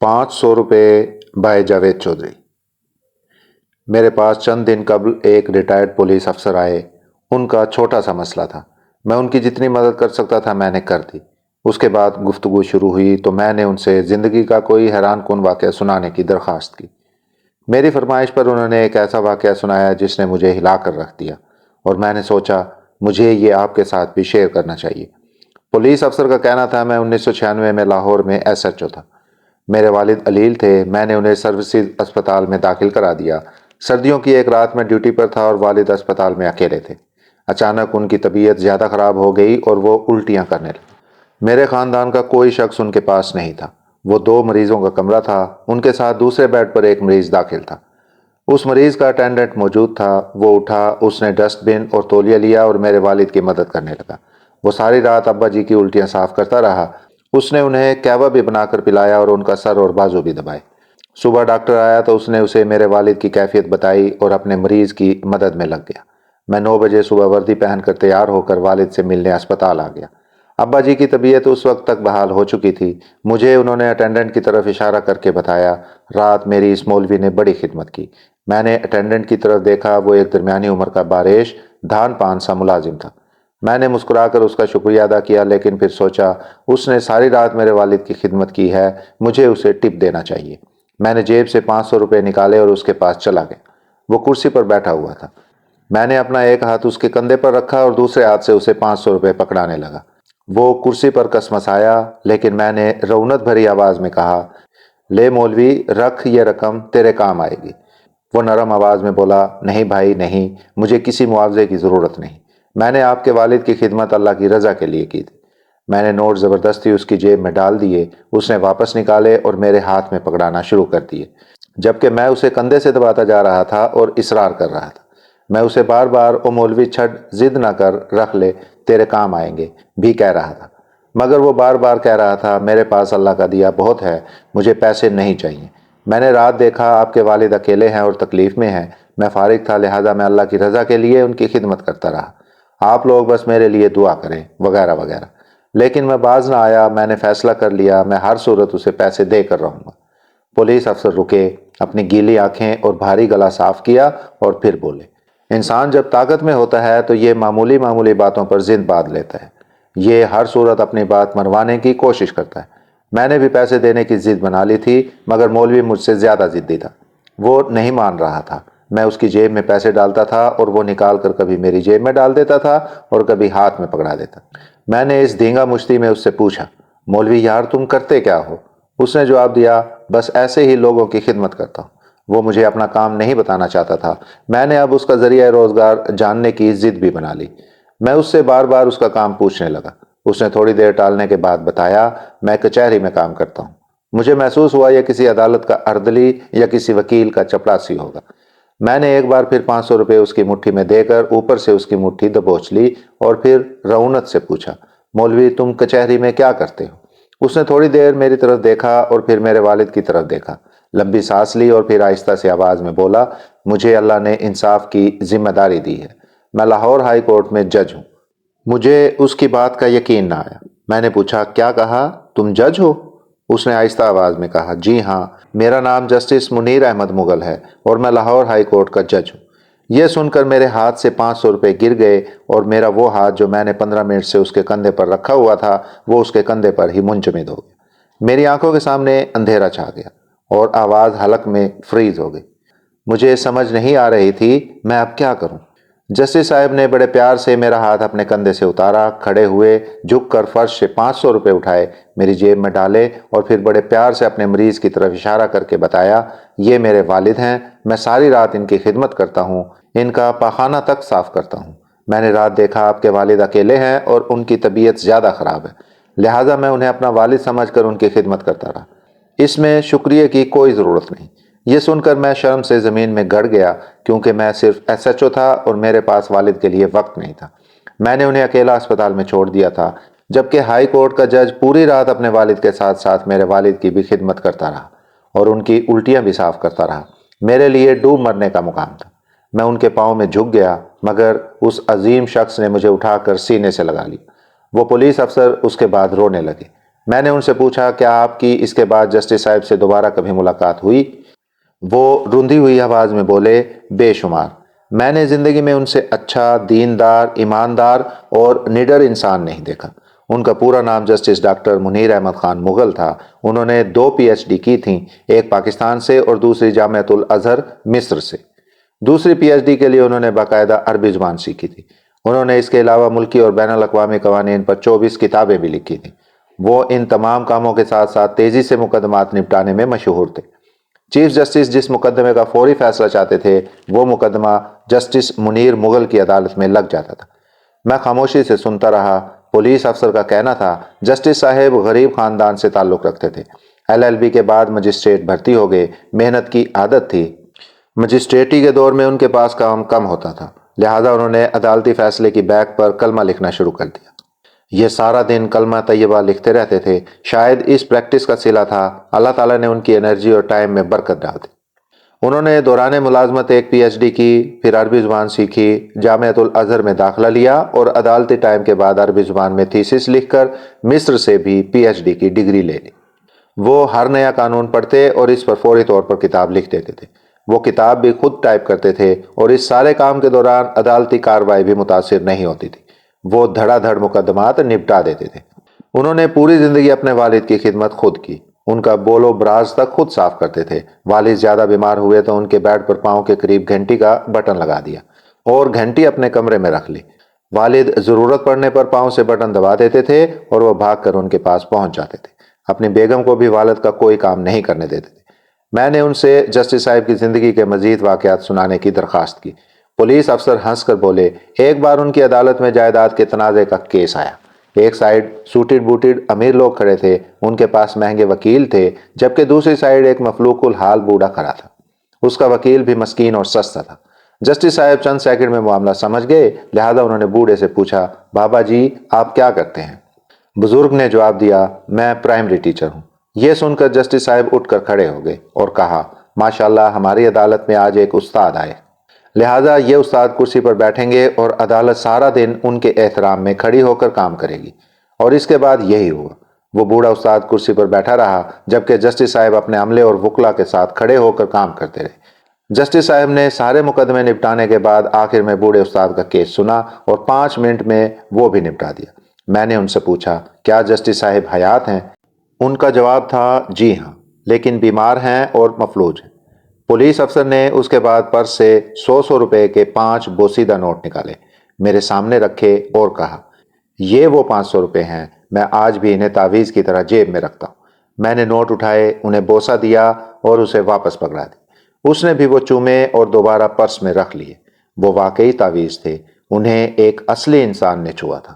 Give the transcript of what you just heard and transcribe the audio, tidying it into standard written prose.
500 روپے بائے جاوید چودھری۔ میرے پاس چند دن قبل ایک ریٹائرڈ پولیس افسر آئے۔ ان کا چھوٹا سا مسئلہ تھا، میں ان کی جتنی مدد کر سکتا تھا میں نے کر دی۔ اس کے بعد گفتگو شروع ہوئی تو میں نے ان سے زندگی کا کوئی حیران کن واقعہ سنانے کی درخواست کی۔ میری فرمائش پر انہوں نے ایک ایسا واقعہ سنایا جس نے مجھے ہلا کر رکھ دیا، اور میں نے سوچا مجھے یہ آپ کے ساتھ بھی شیئر کرنا چاہیے۔ پولیس افسر کا کہنا تھا میں 1996 میں لاہور میں ایس ایچ او تھا۔ میرے والد علیل تھے، میں نے انہیں سروسز اسپتال میں داخل کرا دیا۔ سردیوں کی ایک رات میں ڈیوٹی پر تھا اور والد اسپتال میں اکیلے تھے۔ اچانک ان کی طبیعت زیادہ خراب ہو گئی اور وہ الٹیاں کرنے لگے۔ میرے خاندان کا کوئی شخص ان کے پاس نہیں تھا۔ وہ 2 مریضوں کا کمرہ تھا، ان کے ساتھ دوسرے بیڈ پر ایک مریض داخل تھا۔ اس مریض کا اٹینڈنٹ موجود تھا۔ وہ اٹھا، اس نے ڈسٹ بن اور تولیہ لیا اور میرے والد کی مدد کرنے لگا۔ وہ ساری رات ابا جی کی الٹیاں صاف کرتا رہا۔ اس نے انہیں قہوہ بھی بنا کر پلایا اور ان کا سر اور بازو بھی دبائے۔ صبح ڈاکٹر آیا تو اس نے اسے میرے والد کی کیفیت بتائی اور اپنے مریض کی مدد میں لگ گیا۔ میں 9 بجے صبح وردی پہن کر تیار ہو کر والد سے ملنے اسپتال آ گیا۔ ابا جی کی طبیعت اس وقت تک بحال ہو چکی تھی۔ مجھے انہوں نے اٹینڈنٹ کی طرف اشارہ کر کے بتایا، رات میری اس مولوی نے بڑی خدمت کی۔ میں نے اٹینڈنٹ کی طرف دیکھا، وہ ایک درمیانی عمر کا باریش دھان پان سا ملازم تھا۔ میں نے مسکرا کر اس کا شکریہ ادا کیا، لیکن پھر سوچا اس نے ساری رات میرے والد کی خدمت کی ہے، مجھے اسے ٹپ دینا چاہیے۔ میں نے جیب سے 500 روپے نکالے اور اس کے پاس چلا گیا۔ وہ کرسی پر بیٹھا ہوا تھا۔ میں نے اپنا ایک ہاتھ اس کے کندھے پر رکھا اور دوسرے ہاتھ سے اسے 500 روپے پکڑانے لگا۔ وہ کرسی پر کسمسایا، لیکن میں نے رعونت بھری آواز میں کہا، لے مولوی رکھ، یہ رقم تیرے کام آئے گی۔ وہ نرم آواز میں بولا، نہیں بھائی نہیں، مجھے کسی معاوضے کی ضرورت نہیں، میں نے آپ کے والد کی خدمت اللہ کی رضا کے لیے کی تھی۔ میں نے نوٹ زبردستی اس کی جیب میں ڈال دیے۔ اس نے واپس نکالے اور میرے ہاتھ میں پکڑانا شروع کر دیے، جبکہ میں اسے کندھے سے دباتا جا رہا تھا اور اصرار کر رہا تھا۔ میں اسے بار بار او مولوی چھڈ، ضد نہ کر، رکھ لے، تیرے کام آئیں گے بھی کہہ رہا تھا، مگر وہ بار بار کہہ رہا تھا، میرے پاس اللہ کا دیا بہت ہے، مجھے پیسے نہیں چاہیے۔ میں نے رات دیکھا آپ کے والد اکیلے ہیں اور تکلیف میں ہیں، میں فارغ تھا، لہٰذا میں اللہ کی رضا کے لیے ان کی خدمت کرتا رہا۔ آپ لوگ بس میرے لیے دعا کریں، وغیرہ وغیرہ۔ لیکن میں باز نہ آیا۔ میں نے فیصلہ کر لیا میں ہر صورت اسے پیسے دے کر رہوں گا۔ پولیس افسر رکے، اپنی گیلی آنکھیں اور بھاری گلا صاف کیا اور پھر بولے، انسان جب طاقت میں ہوتا ہے تو یہ معمولی معمولی باتوں پر ضد باندھ لیتا ہے، یہ ہر صورت اپنی بات منوانے کی کوشش کرتا ہے۔ میں نے بھی پیسے دینے کی ضد بنا لی تھی، مگر مولوی مجھ سے زیادہ ضدی تھا۔ وہ نہیں مان رہا تھا۔ میں اس کی جیب میں پیسے ڈالتا تھا اور وہ نکال کر کبھی میری جیب میں ڈال دیتا تھا اور کبھی ہاتھ میں پکڑا دیتا۔ میں نے اس دھینگا مشتی میں اس سے پوچھا، مولوی یار تم کرتے کیا ہو؟ اس نے جواب دیا، بس ایسے ہی لوگوں کی خدمت کرتا ہوں۔ وہ مجھے اپنا کام نہیں بتانا چاہتا تھا۔ میں نے اب اس کا ذریعہ روزگار جاننے کی ضد بھی بنا لی۔ میں اس سے بار بار اس کا کام پوچھنے لگا۔ اس نے تھوڑی دیر ٹالنے کے بعد بتایا، میں کچہری میں کام کرتا ہوں۔ مجھے محسوس ہوا یہ کسی عدالت کا اردلی یا کسی وکیل کا چپڑاسی ہوگا۔ میں نے ایک بار پھر 500 روپے اس کی مٹھی میں دے کر اوپر سے اس کی مٹھی دبوچ لی اور پھر رعونت سے پوچھا، مولوی تم کچہری میں کیا کرتے ہو؟ اس نے تھوڑی دیر میری طرف دیکھا اور پھر میرے والد کی طرف دیکھا، لمبی سانس لی اور پھر آہستہ سے آواز میں بولا، مجھے اللہ نے انصاف کی ذمہ داری دی ہے، میں لاہور ہائی کورٹ میں جج ہوں۔ مجھے اس کی بات کا یقین نہ آیا۔ میں نے پوچھا، کیا کہا، تم جج ہو؟ اس نے آہستہ آواز میں کہا، جی ہاں، میرا نام جسٹس منیر احمد مغل ہے اور میں لاہور ہائی کورٹ کا جج ہوں۔ یہ سن کر میرے ہاتھ سے 500 روپے گر گئے اور میرا وہ ہاتھ جو میں نے 15 منٹ سے اس کے کندھے پر رکھا ہوا تھا وہ اس کے کندھے پر ہی منجمد ہو گیا۔ میری آنکھوں کے سامنے اندھیرا چھا گیا اور آواز حلق میں فریز ہو گئی۔ مجھے سمجھ نہیں آ رہی تھی میں اب کیا کروں۔ جسٹس صاحب نے بڑے پیار سے میرا ہاتھ اپنے کندھے سے اتارا، کھڑے ہوئے، جھک کر فرش سے 500 روپے اٹھائے، میری جیب میں ڈالے اور پھر بڑے پیار سے اپنے مریض کی طرف اشارہ کر کے بتایا، یہ میرے والد ہیں، میں ساری رات ان کی خدمت کرتا ہوں، ان کا پاخانہ تک صاف کرتا ہوں۔ میں نے رات دیکھا آپ کے والد اکیلے ہیں اور ان کی طبیعت زیادہ خراب ہے، لہٰذا میں انہیں اپنا والد سمجھ کر ان کی خدمت کرتا رہا۔ اس میں شکریہ کی کوئی ضرورت نہیں۔ یہ سن کر میں شرم سے زمین میں گڑ گیا، کیونکہ میں صرف ایس ایچ او تھا اور میرے پاس والد کے لیے وقت نہیں تھا۔ میں نے انہیں اکیلا اسپتال میں چھوڑ دیا تھا، جبکہ ہائی کورٹ کا جج پوری رات اپنے والد کے ساتھ ساتھ میرے والد کی بھی خدمت کرتا رہا اور ان کی الٹیاں بھی صاف کرتا رہا۔ میرے لیے ڈوب مرنے کا مقام تھا۔ میں ان کے پاؤں میں جھک گیا، مگر اس عظیم شخص نے مجھے اٹھا کر سینے سے لگا لیا۔ وہ پولیس افسر اس کے بعد رونے لگے۔ میں نے ان سے پوچھا کیا آپ کی اس کے بعد جسٹس صاحب سے دوبارہ کبھی ملاقات ہوئی؟ وہ روندھی ہوئی آواز میں بولے بے شمار۔ میں نے زندگی میں ان سے اچھا، دیندار، ایماندار اور نڈر انسان نہیں دیکھا۔ ان کا پورا نام جسٹس ڈاکٹر منیر احمد خان مغل تھا۔ انہوں نے 2 PhD کی تھیں، ایک پاکستان سے اور دوسری جامعۃ الازہر مصر سے۔ دوسری PhD کے لیے انہوں نے باقاعدہ عربی زبان سیکھی تھی۔ انہوں نے اس کے علاوہ ملکی اور بین الاقوامی قوانین پر 24 کتابیں بھی لکھی تھیں۔ وہ ان تمام کاموں کے ساتھ ساتھ تیزی سے مقدمات نپٹانے میں مشہور تھے۔ چیف جسٹس جس مقدمے کا فوری فیصلہ چاہتے تھے وہ مقدمہ جسٹس منیر مغل کی عدالت میں لگ جاتا تھا۔ میں خاموشی سے سنتا رہا۔ پولیس افسر کا کہنا تھا جسٹس صاحب غریب خاندان سے تعلق رکھتے تھے، LLB کے بعد مجسٹریٹ بھرتی ہو گئے، محنت کی عادت تھی، مجسٹریٹی کے دور میں ان کے پاس کام کم ہوتا تھا، لہٰذا انہوں نے عدالتی فیصلے کی بیک پر کلمہ لکھنا شروع کر دیا۔ یہ سارا دن کلمہ طیبہ لکھتے رہتے تھے۔ شاید اس پریکٹس کا صلہ تھا، اللہ تعالیٰ نے ان کی انرجی اور ٹائم میں برکت ڈال دی۔ انہوں نے دوران ملازمت ایک PhD کی، پھر عربی زبان سیکھی، جامعۃ الازہر میں داخلہ لیا اور عدالتی ٹائم کے بعد عربی زبان میں تھیسس لکھ کر مصر سے بھی PhD کی ڈگری لے لی۔ وہ ہر نیا قانون پڑھتے اور اس پر فوری طور پر کتاب لکھ دیتے تھے۔ وہ کتاب بھی خود ٹائپ کرتے تھے اور اس سارے کام کے دوران عدالتی کارروائی بھی متاثر نہیں ہوتی تھی۔ وہ دھڑا دھڑ مقدمات نپٹا دیتے تھے۔ انہوں نے پوری زندگی اپنے والد کی خدمت خود کی۔ ان کا بول و براز تک خود صاف کرتے تھے۔ والد زیادہ بیمار ہوئے تو ان کے بیڈ پر پاؤں کے قریب گھنٹی کا بٹن لگا دیا اور گھنٹی اپنے کمرے میں رکھ لی۔ والد ضرورت پڑنے پر پاؤں سے بٹن دبا دیتے تھے اور وہ بھاگ کر ان کے پاس پہنچ جاتے تھے۔ اپنی بیگم کو بھی والد کا کوئی کام نہیں کرنے دیتے تھے۔ میں نے ان سے جسٹس صاحب کی زندگی کے مزید واقعات سنانے کی درخواست کی۔ پولیس افسر ہنس کر بولے ایک بار ان کی عدالت میں جائیداد کے تنازع کا کیس آیا۔ ایک سائیڈ سوٹڈ بوٹڈ امیر لوگ کھڑے تھے، ان کے پاس مہنگے وکیل تھے، جبکہ دوسری سائیڈ ایک مفلوق الحال بوڑھا کھڑا تھا۔ اس کا وکیل بھی مسکین اور سستا تھا۔ جسٹس صاحب چند سیکنڈ میں معاملہ سمجھ گئے، لہذا انہوں نے بوڑھے سے پوچھا بابا جی آپ کیا کرتے ہیں؟ بزرگ نے جواب دیا میں پرائمری ٹیچر ہوں۔ یہ سن کر جسٹس صاحب اٹھ کر کھڑے ہو گئے اور کہا ماشاءاللہ ہماری عدالت میں آج ایک استاد آئے، لہٰذا یہ استاد کرسی پر بیٹھیں گے اور عدالت سارا دن ان کے احترام میں کھڑی ہو کر کام کرے گی۔ اور اس کے بعد یہی ہوا۔ وہ بوڑھا استاد کرسی پر بیٹھا رہا جبکہ جسٹس صاحب اپنے عملے اور وکلا کے ساتھ کھڑے ہو کر کام کرتے رہے۔ جسٹس صاحب نے سارے مقدمے نپٹانے کے بعد آخر میں بوڑھے استاد کا کیس سنا اور 5 منٹ میں وہ بھی نپٹا دیا۔ میں نے ان سے پوچھا کیا جسٹس صاحب حیات ہیں؟ ان کا جواب تھا جی ہاں، لیکن بیمار ہیں اور مفلوج ہیں۔ پولیس افسر نے اس کے بعد پرس سے 100 روپے کے 5 بوسیدہ نوٹ نکالے، میرے سامنے رکھے اور کہا یہ وہ 500 روپے ہیں، میں آج بھی انہیں تعویذ کی طرح جیب میں رکھتا ہوں۔ میں نے نوٹ اٹھائے، انہیں بوسہ دیا اور اسے واپس پکڑا دی۔ اس نے بھی وہ چومے اور دوبارہ پرس میں رکھ لیے۔ وہ واقعی تعویذ تھے، انہیں ایک اصلی انسان نے چھوا تھا۔